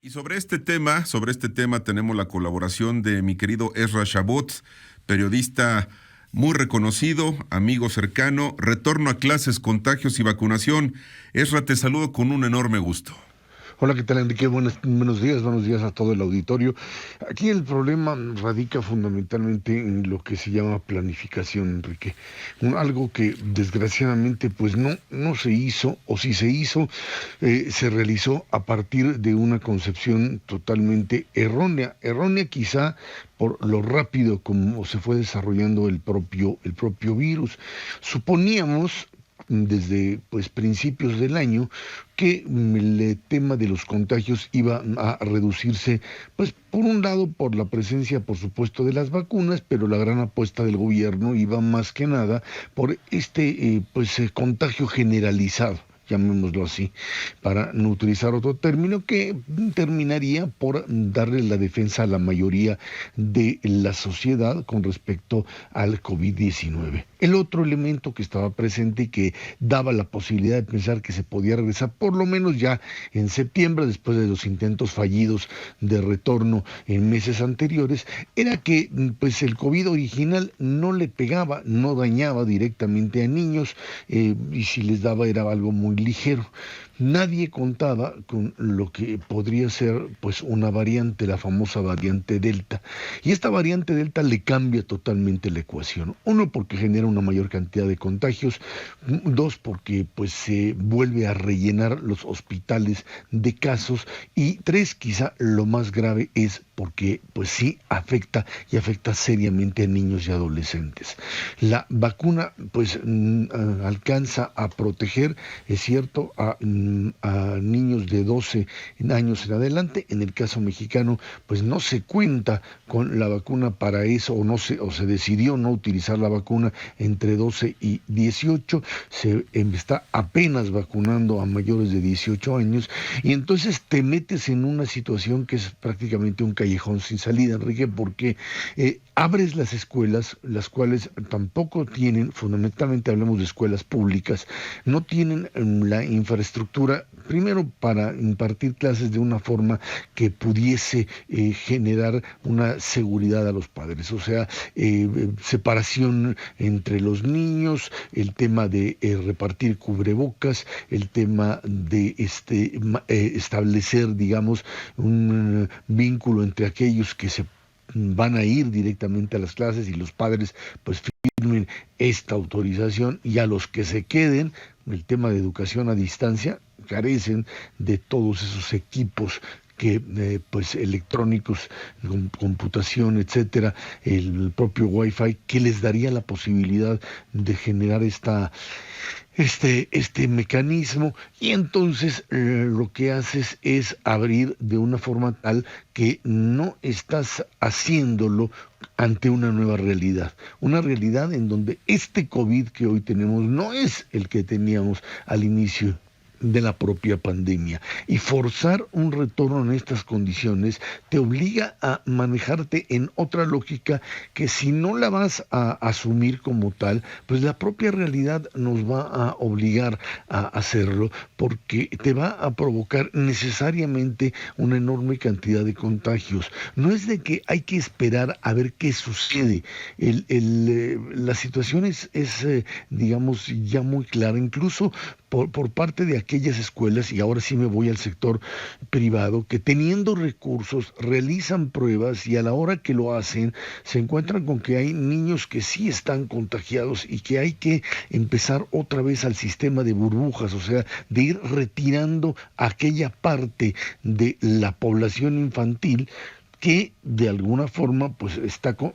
Y sobre este tema tenemos la colaboración de mi querido Ezra Shabot, periodista muy reconocido, amigo cercano, retorno a clases, contagios y vacunación. Ezra, te saludo con un enorme gusto. Hola, ¿qué tal, Enrique? Buenos días a todo el auditorio. Aquí el problema radica fundamentalmente en lo que se llama planificación, Enrique. Algo que desgraciadamente pues no se hizo, o si se hizo, se realizó a partir de una concepción totalmente errónea. Errónea quizá por lo rápido como se fue desarrollando el propio virus. Suponíamos desde pues principios del año que el tema de los contagios iba a reducirse, pues por un lado por la presencia, por supuesto, de las vacunas, pero la gran apuesta del gobierno iba más que nada por contagio generalizado, llamémoslo así, para no utilizar otro término que terminaría por darle la defensa a la mayoría de la sociedad con respecto al COVID-19. El otro elemento que estaba presente y que daba la posibilidad de pensar que se podía regresar, por lo menos ya en septiembre, después de los intentos fallidos de retorno en meses anteriores, era que pues el COVID original no le pegaba, no dañaba directamente a niños, y si les daba era algo muy ligero. Nadie contaba con lo que podría ser pues una variante, la famosa variante Delta. Y esta variante Delta le cambia totalmente la ecuación. Uno, porque genera una mayor cantidad de contagios. Dos, porque pues se vuelve a rellenar los hospitales de casos. Y tres, quizá lo más grave es porque pues sí afecta y afecta seriamente a niños y adolescentes. La vacuna pues alcanza a proteger, es cierto, a niños de 12 años en adelante. En el caso mexicano, pues no se cuenta con la vacuna para eso, o se decidió no utilizar la vacuna entre 12 y 18. Se está apenas vacunando a mayores de 18 años, y entonces te metes en una situación que es prácticamente un callejón sin salida, Enrique, porque abres las escuelas, las cuales tampoco tienen, fundamentalmente hablemos de escuelas públicas, no tienen la infraestructura, primero para impartir clases de una forma que pudiese generar una seguridad a los padres, o sea, separación entre los niños, el tema de repartir cubrebocas, el tema de establecer, digamos, un vínculo entre aquellos que se van a ir directamente a las clases y los padres pues firmen esta autorización, y a los que se queden, el tema de educación a distancia, carecen de todos esos equipos que pues electrónicos, computación, etcétera, el propio Wi-Fi, que les daría la posibilidad de generar este mecanismo. Y entonces lo que haces es abrir de una forma tal que no estás haciéndolo ante una realidad en donde este COVID que hoy tenemos no es el que teníamos al inicio de la propia pandemia, y forzar un retorno en estas condiciones te obliga a manejarte en otra lógica que, si no la vas a asumir como tal, pues la propia realidad nos va a obligar a hacerlo, porque te va a provocar necesariamente una enorme cantidad de contagios. No es de que hay que esperar a ver qué sucede. La situación es, digamos, ya muy clara, incluso por parte de aquellas escuelas, y ahora sí me voy al sector privado, que teniendo recursos realizan pruebas, y a la hora que lo hacen se encuentran con que hay niños que sí están contagiados y que hay que empezar otra vez al sistema de burbujas, o sea, de ir retirando aquella parte de la población infantil que de alguna forma pues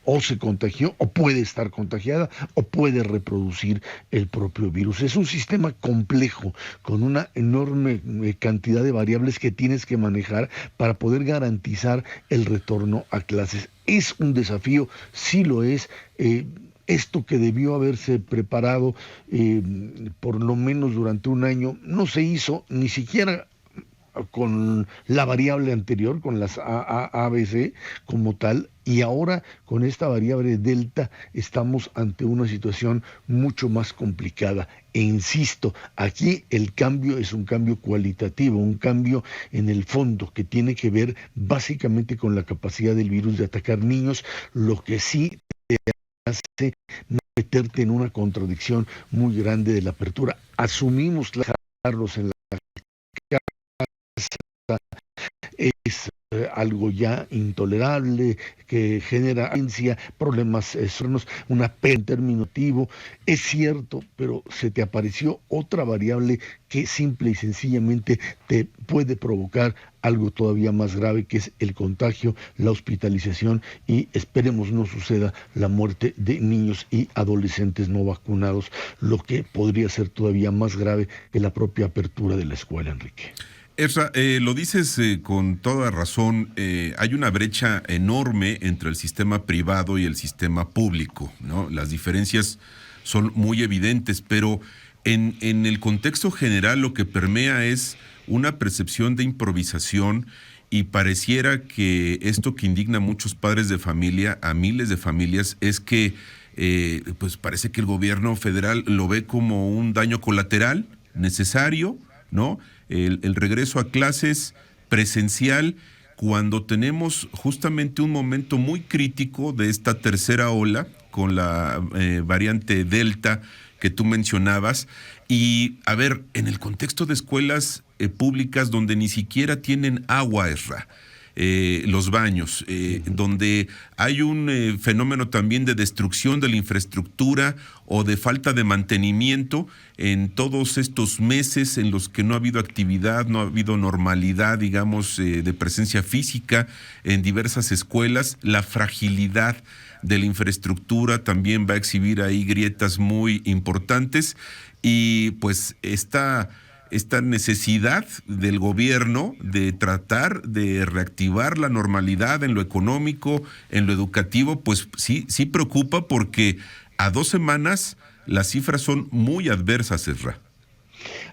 o se contagió, o puede estar contagiada, o puede reproducir el propio virus. Es un sistema complejo con una enorme cantidad de variables que tienes que manejar para poder garantizar el retorno a clases. Es un desafío, sí lo es. Esto que debió haberse preparado por lo menos durante un año no se hizo, ni siquiera con la variable anterior, con las ABC como tal, y ahora con esta variable delta estamos ante una situación mucho más complicada. E insisto, aquí el cambio es un cambio cualitativo, un cambio en el fondo que tiene que ver básicamente con la capacidad del virus de atacar niños, lo que sí hace meterte en una contradicción muy grande de la apertura. Asumimos dejarlos en la es algo ya intolerable, que genera ansia, problemas externos, una pena en término activo. Es cierto, pero se te apareció otra variable que simple y sencillamente te puede provocar algo todavía más grave, que es el contagio, la hospitalización y esperemos no suceda la muerte de niños y adolescentes no vacunados, lo que podría ser todavía más grave que la propia apertura de la escuela, Enrique. Ezra, lo dices con toda razón, hay una brecha enorme entre el sistema privado y el sistema público, ¿no? Las diferencias son muy evidentes, pero en el contexto general lo que permea es una percepción de improvisación y pareciera que esto que indigna a muchos padres de familia, a miles de familias, es que pues parece que el gobierno federal lo ve como un daño colateral necesario, ¿no? El regreso a clases presencial cuando tenemos justamente un momento muy crítico de esta tercera ola con la variante Delta que tú mencionabas. Y a ver, en el contexto de escuelas públicas donde ni siquiera tienen agua, Esra, los baños, donde hay un fenómeno también de destrucción de la infraestructura o de falta de mantenimiento en todos estos meses en los que no ha habido actividad, no ha habido normalidad, digamos, de presencia física en diversas escuelas. La fragilidad de la infraestructura también va a exhibir ahí grietas muy importantes y pues esta necesidad del gobierno de tratar de reactivar la normalidad en lo económico, en lo educativo, pues sí preocupa porque a 2 semanas las cifras son muy adversas, Ezra.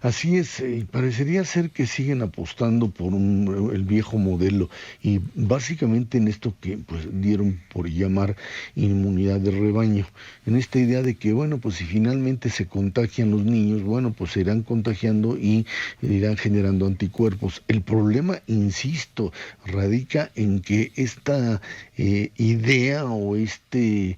Así es, parecería ser que siguen apostando por el viejo modelo y básicamente en esto que pues dieron por llamar inmunidad de rebaño, en esta idea de que bueno, pues si finalmente se contagian los niños, bueno, pues se irán contagiando y irán generando anticuerpos. El problema, insisto, radica en que esta idea o este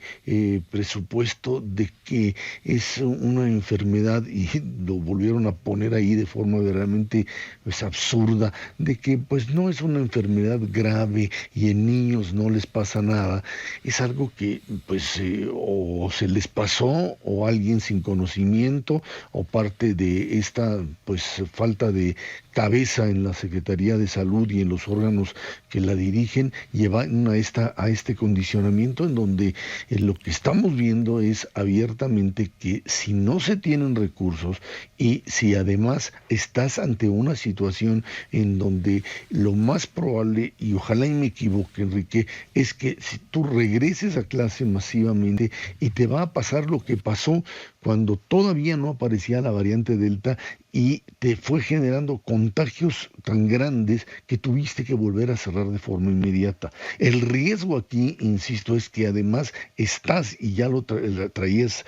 presupuesto de que es una enfermedad y lo volvieron a poner ahí de forma realmente pues, absurda, de que pues no es una enfermedad grave y en niños no les pasa nada, es algo que pues o se les pasó o alguien sin conocimiento o parte de esta pues falta de cabeza en la Secretaría de Salud y en los órganos que la dirigen, llevan a este condicionamiento en donde lo que estamos viendo es abiertamente que si no se tienen recursos y si además estás ante una situación en donde lo más probable, y ojalá y me equivoque, Enrique, es que si tú regreses a clase masivamente y te va a pasar lo que pasó cuando todavía no aparecía la variante Delta y te fue generando contagios tan grandes que tuviste que volver a cerrar de forma inmediata. El riesgo aquí, insisto, es que además estás, y ya lo traías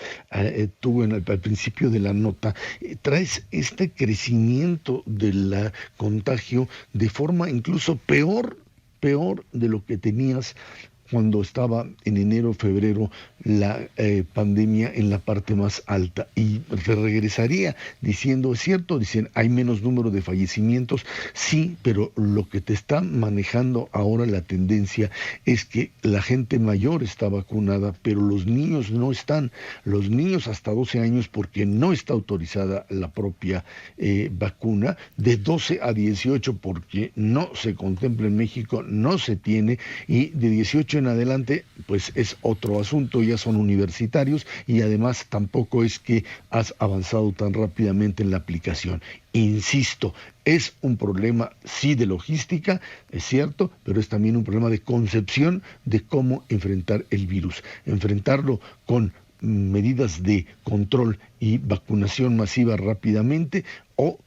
tú al principio de la nota, traes este crecimiento del contagio de forma incluso peor de lo que tenías cuando estaba en enero, febrero, la pandemia en la parte más alta. Y se regresaría diciendo, es cierto, dicen, hay menos número de fallecimientos, sí, pero lo que te está manejando ahora la tendencia es que la gente mayor está vacunada, pero los niños no están. Los niños hasta 12 años, porque no está autorizada la propia vacuna, de 12 a 18, porque no se contempla en México, no se tiene, y de 18 en adelante, pues es otro asunto, ya son universitarios y además tampoco es que has avanzado tan rápidamente en la aplicación. Insisto, es un problema sí de logística, es cierto, pero es también un problema de concepción de cómo enfrentar el virus. Enfrentarlo con medidas de control y vacunación masiva rápidamente o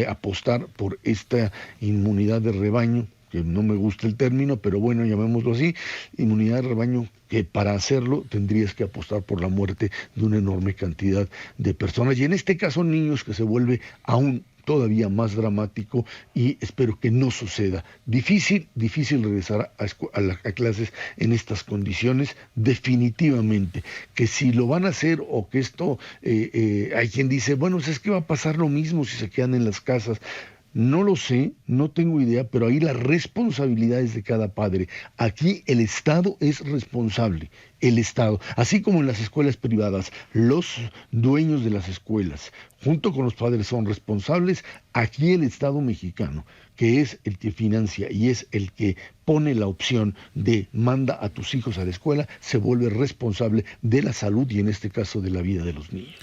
apostar por esta inmunidad de rebaño, que no me gusta el término, pero bueno, llamémoslo así, inmunidad de rebaño, que para hacerlo tendrías que apostar por la muerte de una enorme cantidad de personas, y en este caso niños, que se vuelve aún todavía más dramático, y espero que no suceda. Difícil regresar a clases en estas condiciones, definitivamente. Que si lo van a hacer, o que esto, hay quien dice, bueno, es que va a pasar lo mismo si se quedan en las casas. No lo sé, no tengo idea, pero ahí la responsabilidad es de cada padre. Aquí el Estado es responsable, el Estado. Así como en las escuelas privadas, los dueños de las escuelas, junto con los padres, son responsables. Aquí el Estado mexicano, que es el que financia y es el que pone la opción de manda a tus hijos a la escuela, se vuelve responsable de la salud y en este caso de la vida de los niños.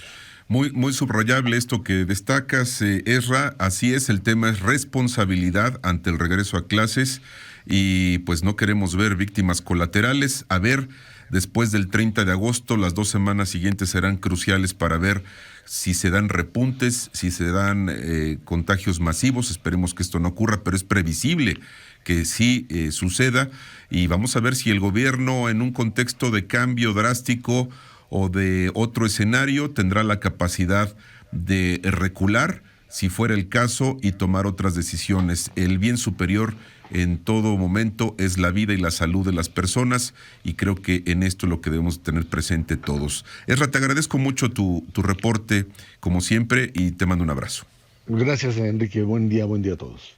Muy subrayable esto que destacas, Ezra. Así es, el tema es responsabilidad ante el regreso a clases, y pues no queremos ver víctimas colaterales. A ver, después del 30 de agosto, las 2 semanas siguientes serán cruciales para ver si se dan repuntes, si se dan contagios masivos. Esperemos que esto no ocurra, pero es previsible que sí suceda, y vamos a ver si el gobierno, en un contexto de cambio drástico o de otro escenario, tendrá la capacidad de recular, si fuera el caso, y tomar otras decisiones. El bien superior en todo momento es la vida y la salud de las personas, y creo que en esto es lo que debemos tener presente todos. Ezra, te agradezco mucho tu reporte, como siempre, y te mando un abrazo. Gracias, Enrique. Buen día a todos.